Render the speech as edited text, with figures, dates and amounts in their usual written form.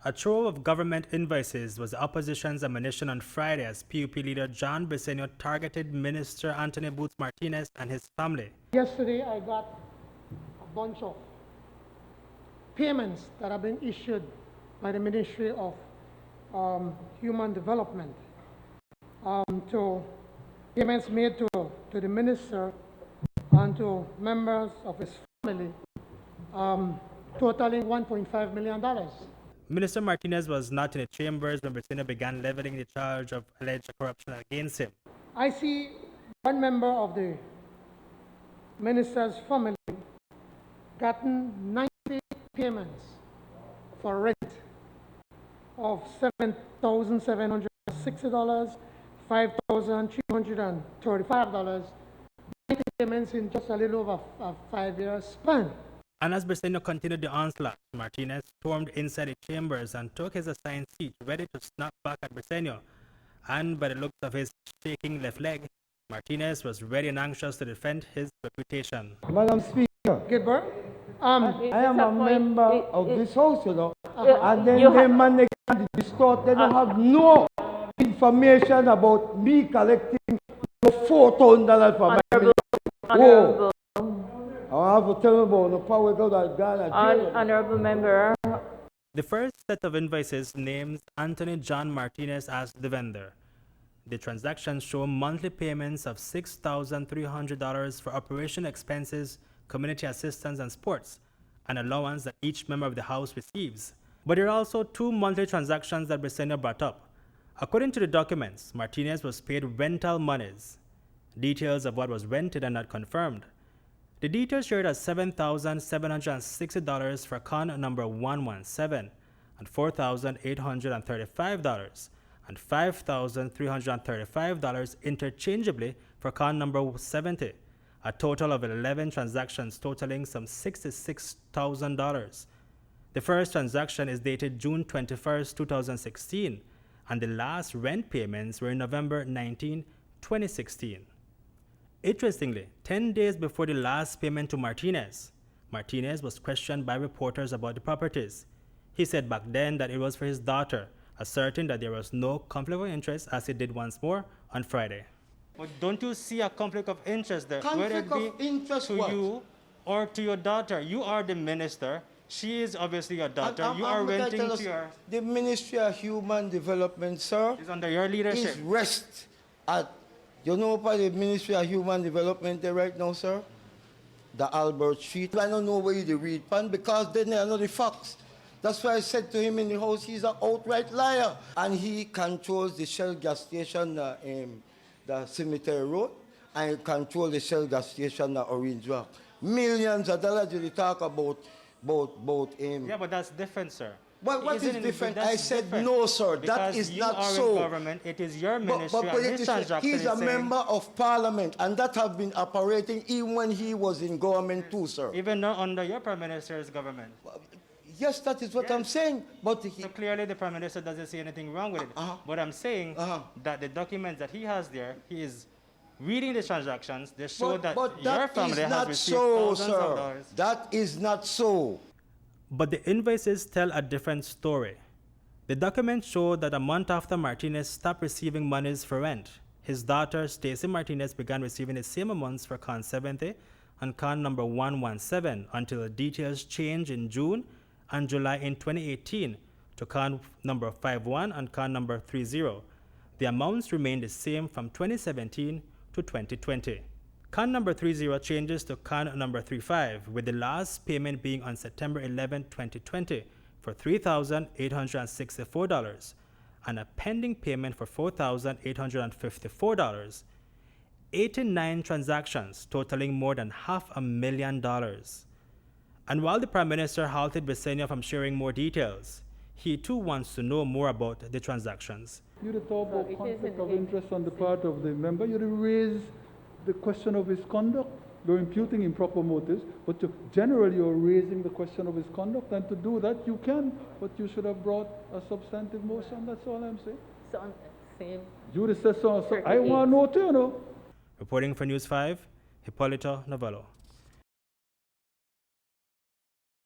A trove of government invoices was the opposition's ammunition on Friday as PUP leader John Briceño targeted Minister Anthony Boots Martinez and his family. Yesterday, I got a bunch of payments that have been issued by the Ministry of Human Development to payments made to the minister and to members of his family, totaling $1.5 million. Minister Martinez was not in the chambers when Briceño began leveling the charge of alleged corruption against him. I see one member of the minister's family gotten 90 payments for rent of $7,760, $5,335, 90 payments in just a little over a 5-year span. And as Briceño continued the onslaught, Martinez stormed inside the chambers and took his assigned seat, ready to snap back at Briceño. And by the looks of his shaking left leg, Martinez was ready and anxious to defend his reputation. Madam Speaker, Gilbert? I am a member of this house, you know, and then they manage to distort. They don't have no information about me collecting $4,000 for my family. Whoa. I have to tell you about the power that God has given. Honorable Member. The first set of invoices names Anthony John Martinez as the vendor. The transactions show monthly payments of $6,300 for operation expenses, community assistance, and sports, an allowance that each member of the House receives. But there are also 2 monthly transactions that Briceño brought up. According to the documents, Martinez was paid rental monies. Details of what was rented are not confirmed. The details shared as $7,760 for con number 117 and $4,835 and $5,335 interchangeably for con number 70, a total of 11 transactions totaling some $66,000. The first transaction is dated June 21, 2016, and the last rent payments were in November 19, 2016. Interestingly, 10 days before the last payment to Martinez, Martinez was questioned by reporters about the properties. He said back then that it was for his daughter, asserting that there was no conflict of interest, as he did once more on Friday. But don't you see a conflict of interest there? Conflict of interest to what? you or to your daughter? You are the minister. She is obviously your daughter. You are renting to your... The Ministry of Human Development, sir, is under your leadership. is rest at, you know what the Ministry of Human Development there right now, sir? The Albert Street. I don't know where you read pan because they know the facts. That's why I said to him in the house, he's an outright liar. And he controls the Shell gas station, the Cemetery Road, and he controls the Shell gas station, the Orange Rock. Millions of dollars you talk about him. Yeah, but that's different, sir. What is different? I said different. No, sir. Because that is you not are so. In government, it is your ministry. But he's a member of parliament, and that have been operating even when he was in government too, sir. Even not under your prime minister's government. Yes, that is what I'm saying. But so clearly the prime minister doesn't see anything wrong with it. But I'm saying that the documents that he has there, he is reading the transactions. They show that your family has received thousands of dollars. That is not so. But the invoices tell a different story. The documents show that a month after Martinez stopped receiving monies for rent, his daughter, Stacey Martinez, began receiving the same amounts for con 70 and con number 117 until the details changed in June and July in 2018 to con number 51 and con number 30. The amounts remained the same from 2017 to 2020. Con number 30 changes to con number 35, with the last payment being on September 11, 2020 for $3,864 and a pending payment for $4,854. 89 transactions totaling more than $500,000. And while the Prime Minister halted Briceño from sharing more details, he too wants to know more about the transactions. You talk about conflict of interest on the part of the member. You raise the question of his conduct. You're imputing improper motives, but generally you're raising the question of his conduct, and to do that you can, but you should have brought a substantive motion. That's all I'm saying. So, same. You said so. I want to know too, you know. Reporting for News 5, Hipolito Novelo.